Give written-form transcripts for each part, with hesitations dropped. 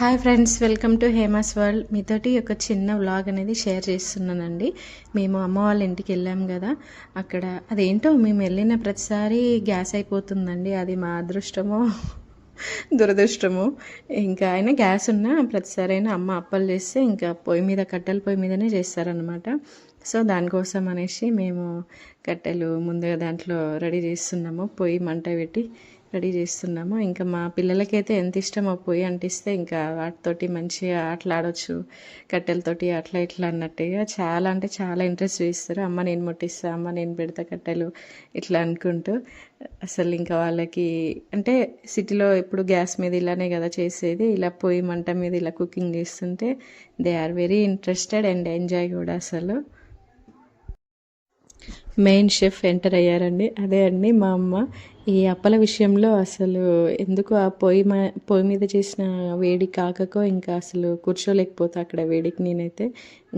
Hi friends, welcome to Hema's world. మీతోటి ఒక చిన్న వ్లాగ్ అనేది షేర్ చేస్తున్నానండి. మేము అమ్మ వాళ్ళ ఇంటికి వెళ్ళాం కదా, అక్కడ అదేంటో మేము వెళ్ళిన ప్రతిసారి గ్యాస్ అయిపోతుందండి. అది మా అదృష్టమో దురదృష్టము. ఇంకా అయినా గ్యాస్ ఉన్నా ప్రతిసారి అయినా అమ్మ అప్పలు చేస్తే ఇంకా పొయ్యి మీద కట్టెల పొయ్యి మీదనే చేస్తారనమాట. సో దానికోసం అనేసి మేము కట్టెలు ముందుగా దాంట్లో రెడీ చేస్తున్నాము, పొయ్యి మంట పెట్టి రెడీ చేస్తున్నాము. ఇంకా మా పిల్లలకైతే ఎంత ఇష్టమో పొయ్యి అంటిస్తే ఇంకా వాటితోటి మంచిగా ఆటలాడవచ్చు, కట్టెలతోటి అట్లా ఇట్లా అన్నట్టుగా చాలా అంటే చాలా ఇంట్రెస్ట్ చూపిస్తారు. అమ్మ నేను ముట్టిస్తా, అమ్మ నేను పెడతా కట్టెలు ఇట్లా అనుకుంటూ. అసలు ఇంకా వాళ్ళకి అంటే సిటీలో ఎప్పుడు గ్యాస్ మీద ఇలానే కదా చేసేది, ఇలా పొయ్యి మంట మీద ఇలా కుకింగ్ చేస్తుంటే they are very interested and enjoy కూడా. అసలు మెయిన్ షెఫ్ ఎంటర్ అయ్యారండి, అదే అండి మా అమ్మ. ఈ అప్పల విషయంలో అసలు ఎందుకు ఆ పొయ్యి మీద చేసిన వేడి కాకకో ఇంకా అసలు కూర్చోలేకపోతా అక్కడ వేడికి నేనైతే.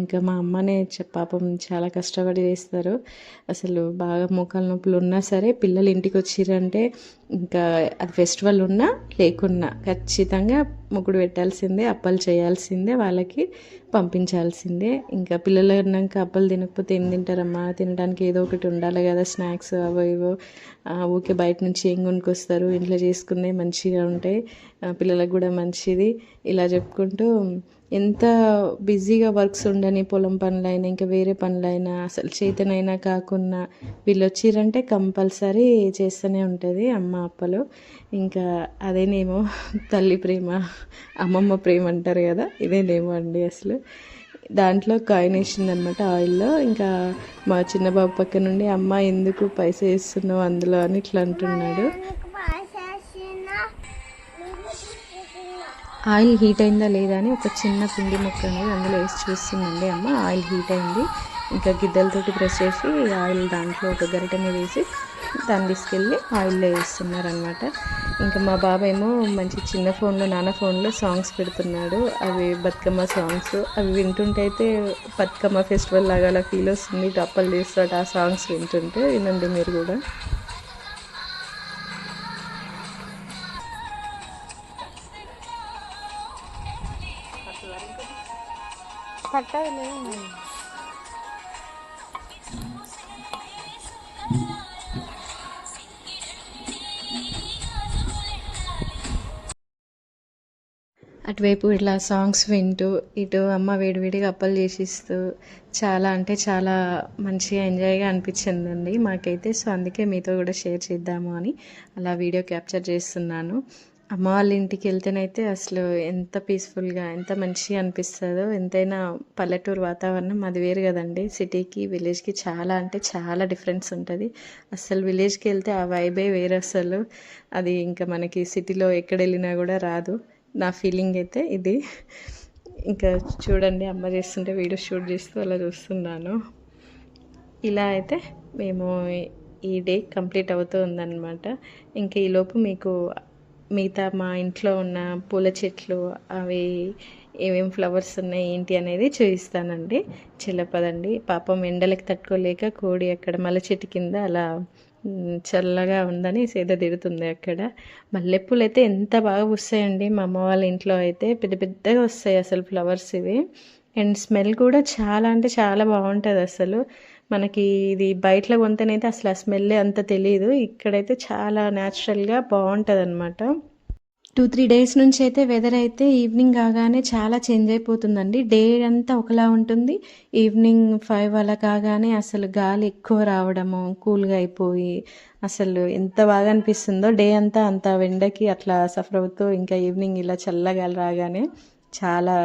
ఇంకా మా అమ్మనే పాపం చాలా కష్టపడి చేస్తారు. అసలు బాగా మోకాలు నొప్పులు ఉన్నా సరే పిల్లలు ఇంటికి వచ్చిరంటే ఇంకా అది ఫెస్టివల్ ఉన్నా లేకున్నా ఖచ్చితంగా ముగ్గుడు పెట్టాల్సిందే, అప్పలు చేయాల్సిందే, వాళ్ళకి పంపించాల్సిందే. ఇంకా పిల్లలు అన్నాక అప్పలు తినకపోతే ఏం తింటారమ్మా, తినడానికి ఏదో ఒకటి ఉండాలి కదా, స్నాక్స్ అవో ఇవో. ఊకే బయట నుంచి ఏం కొనుక్కొస్తారు, ఇంట్లో చేసుకునే మంచిగా ఉంటాయి, పిల్లలకు కూడా మంచిది. ఇలా చెప్పుకుంటూ ఎంత బిజీగా వర్క్స్ ఉండని, పొలం పనులైనా ఇంకా వేరే పనులైనా అసలు చేతనైనా కాకుండా వీళ్ళు వచ్చిరంటే కంపల్సరీ చేస్తూనే ఉంటుంది అమ్మ అప్పలు. ఇంకా అదేనేమో తల్లి ప్రేమ, అమ్మమ్మ ప్రేమ అంటారు కదా, ఇదేనేమో అండి అసలు. దాంట్లో కాయిన్ వేసిందనమాట ఆయిల్లో. ఇంకా మా చిన్న బాబు పక్క నుండి అమ్మ ఎందుకు పైస వేస్తున్నావు అందులో అని ఇట్లా అంటున్నాడు. ఆయిల్ హీట్ అయిందా లేదా అని ఒక చిన్న పిండి ముక్క అనేది అందులో వేసి చూస్తుందండి అమ్మ. ఆయిల్ హీట్ అయింది, ఇంకా గిద్దలతోటి ప్రెస్ చేసి ఆయిల్ దాంట్లో ఒక గరిటె మీద వేసి దాన్ని తీసుకెళ్ళి ఆయిల్లో వేస్తున్నారనమాట. ఇంకా మా బాబు ఏమో మంచి చిన్న ఫోన్లో, నాన్న ఫోన్లో సాంగ్స్ పెడుతున్నాడు, అవి బతుకమ్మ సాంగ్స్. అవి వింటుంటే అయితే బతుకమ్మ ఫెస్టివల్ లాగా అలా ఫీల్ వస్తుంది, అప్పలు చేస్తాడు ఆ సాంగ్స్ వింటుంటే. వినండి మీరు కూడా. అటువైపు ఇట్లా సాంగ్స్ వింటూ ఇటు అమ్మ వేడివేడిగా అప్పలు చేసిస్తూ చాలా అంటే చాలా మంచిగా ఎంజాయ్గా అనిపించిందండి మాకైతే. సో అందుకే మీతో కూడా షేర్ చేద్దాము అని అలా వీడియో క్యాప్చర్ చేస్తున్నాను. అమ్మ వాళ్ళ ఇంటికి వెళ్తేనైతే అసలు ఎంత పీస్ఫుల్గా ఎంత మంచిగా అనిపిస్తుందో. ఎంతైనా పల్లెటూరు వాతావరణం అది వేరు కదండి, సిటీకి విలేజ్కి చాలా అంటే చాలా డిఫరెన్స్ ఉంటుంది. అసలు విలేజ్కి వెళ్తే ఆ వైబే వేరు అసలు. అది ఇంకా మనకి సిటీలో ఎక్కడ వెళ్ళినా కూడా రాదు. నా ఫీలింగ్ అయితే ఇది. ఇంకా చూడండి అమ్మ చేస్తుంటే వీడియో షూట్ చేస్తూ అలా చూస్తున్నాను. ఇలా అయితే మేము ఈ డే కంప్లీట్ అవుతూ ఉందన్నమాట. ఇంకా ఈలోపు మీకు మిగతా మా ఇంట్లో ఉన్న పూల చెట్లు అవి ఏమేమి ఫ్లవర్స్ ఉన్నాయి ఏంటి అనేది చూపిస్తానండి. చిలపదండి పాపం ఎండలకి తట్టుకోలేక కోడి అక్కడ మల్లె చెట్టు కింద అలా చల్లగా ఉందని సేద తీరుతుంది అక్కడ. మల్లెపూలు అయితే ఎంత బాగా పూస్తాయండి మా అమ్మ వాళ్ళ ఇంట్లో అయితే, పెద్ద పెద్దగా వస్తాయి అసలు ఫ్లవర్స్ ఇవి. అండ్ స్మెల్ కూడా చాలా అంటే చాలా బాగుంటుంది అసలు. మనకి ఇది బయటలో కొంతనైతే అసలు ఆ స్మెల్ అంత తెలియదు, ఇక్కడైతే చాలా న్యాచురల్గా బాగుంటుంది అనమాట. 2-3 డేస్ నుంచి అయితే వెదర్ అయితే ఈవినింగ్ కాగానే చాలా చేంజ్ అయిపోతుందండి. డే అంతా ఒకలా ఉంటుంది, ఈవినింగ్ 5 అలా కాగానే అసలు గాలి ఎక్కువ రావడము, కూల్గా అయిపోయి అసలు ఎంత బాగా అనిపిస్తుందో. డే అంతా అంత ఎండకి అట్లా సఫర్ అవుతూ ఇంకా ఈవినింగ్ ఇలా చల్లగాలి రాగానే చాలా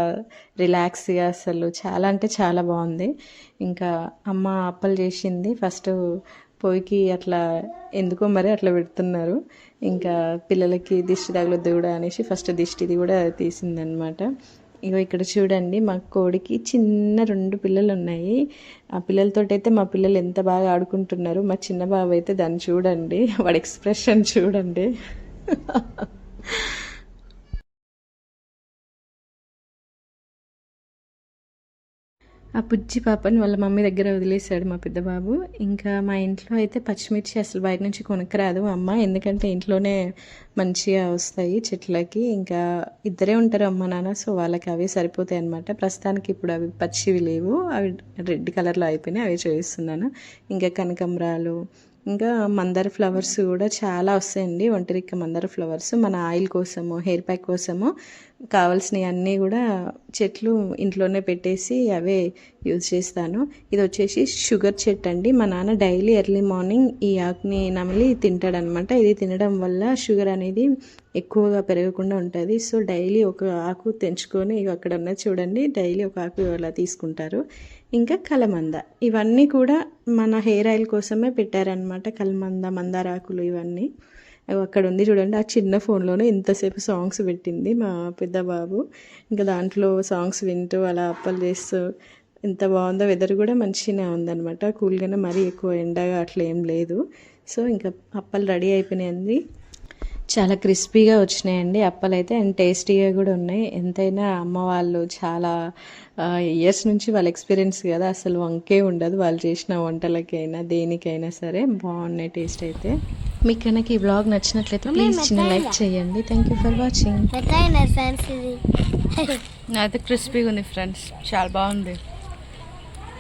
రిలాక్స్గా అసలు చాలా అంటే చాలా బాగుంది. ఇంకా అమ్మ అప్పలు చేసింది ఫస్ట్ పొయ్యికి అట్లా ఎందుకో మరి అట్లా పెడుతున్నారు. ఇంకా పిల్లలకి దిష్టి తగలొద్దు కూడా అనేసి ఫస్ట్ దిష్టిది కూడా తీసిందనమాట. ఇగో ఇక్కడ చూడండి మా కోడికి చిన్న 2 పిల్లలు ఉన్నాయి. ఆ పిల్లలతోటైతే మా పిల్లలు ఎంత బాగా ఆడుకుంటున్నారు. మా చిన్న బాబు అయితే దాన్ని చూడండి, వాడి ఎక్స్ప్రెషన్ చూడండి. ఆ బుజ్జి పాపని వాళ్ళ మమ్మీ దగ్గర వదిలేశాడు మా పెద్ద బాబు. ఇంకా మా ఇంట్లో అయితే పచ్చిమిర్చి అసలు బయట నుంచి కొనుక్కరాదు అమ్మ, ఎందుకంటే ఇంట్లోనే మంచిగా వస్తాయి చెట్లకి. ఇంకా ఇద్దరే ఉంటారు అమ్మ నాన్న, సో వాళ్ళకి అవే సరిపోతాయి అనమాట. ప్రస్తుతానికి ఇప్పుడు అవి పచ్చివి లేవు, అవి రెడ్ కలర్లో అయిపోయినాయి, అవి చూపిస్తున్నాను. ఇంకా కనకంబరాలు, ఇంకా మందార ఫ్లవర్స్ కూడా చాలా వస్తాయండి. ఒంటరిక్క మందార ఫ్లవర్స్ మన ఆయిల్ కోసము, హెయిర్ ప్యాక్ కోసము కావాల్సినవి అన్నీ కూడా చెట్లు ఇంట్లోనే పెట్టేసి అవే యూజ్ చేస్తాను. ఇది వచ్చేసి షుగర్ చెట్టు అండి. మా నాన్న డైలీ ఎర్లీ మార్నింగ్ ఈ ఆకుని నమిలి తింటాడనమాట. ఇది తినడం వల్ల షుగర్ అనేది ఎక్కువగా పెరగకుండా ఉంటుంది. సో డైలీ ఒక ఆకు తెంచుకొని అక్కడ ఉన్నది చూడండి, డైలీ ఒక ఆకు అలా తీసుకుంటారు. ఇంకా కలమంద, ఇవన్నీ కూడా మన హెయిర్ ఆయిల్ కోసమే పెట్టారనమాట. కలమంద, మందారాకులు ఇవన్నీ అక్కడ ఉంది చూడండి. ఆ చిన్న ఫోన్లోనే ఇంతసేపు సాంగ్స్ పెట్టింది మా పెద్ద బాబు. ఇంకా దాంట్లో సాంగ్స్ వింటూ అలా అప్పలు చేస్తూ ఎంత బాగుందో. వెదర్ కూడా మంచిగానే ఉందన్నమాట, కూల్గానే, మరీ ఎక్కువ ఎండగా అట్లా ఏం లేదు. సో ఇంకా అప్పలు రెడీ అయిపోయినాయండి. చాలా క్రిస్పీగా వచ్చినాయండి అప్పలు అయితే, అండ్ టేస్టీగా కూడా ఉన్నాయి. ఎంతైనా అమ్మ వాళ్ళు చాలా ఇయర్స్ నుంచి వాళ్ళ ఎక్స్పీరియన్స్ కదా, అసలు వంకే ఉండదు వాళ్ళు చేసిన వంటలకైనా దేనికైనా సరే. బాగున్నాయి టేస్ట్ అయితే. మీకు కనుక ఈ బ్లాగ్ నచ్చినట్లయితే ప్లీజ్ చిన్న లైక్ చేయండి. Thank you for watching. అయితే క్రిస్పీగా ఉంది ఫ్రెండ్స్, చాలా బాగుంది.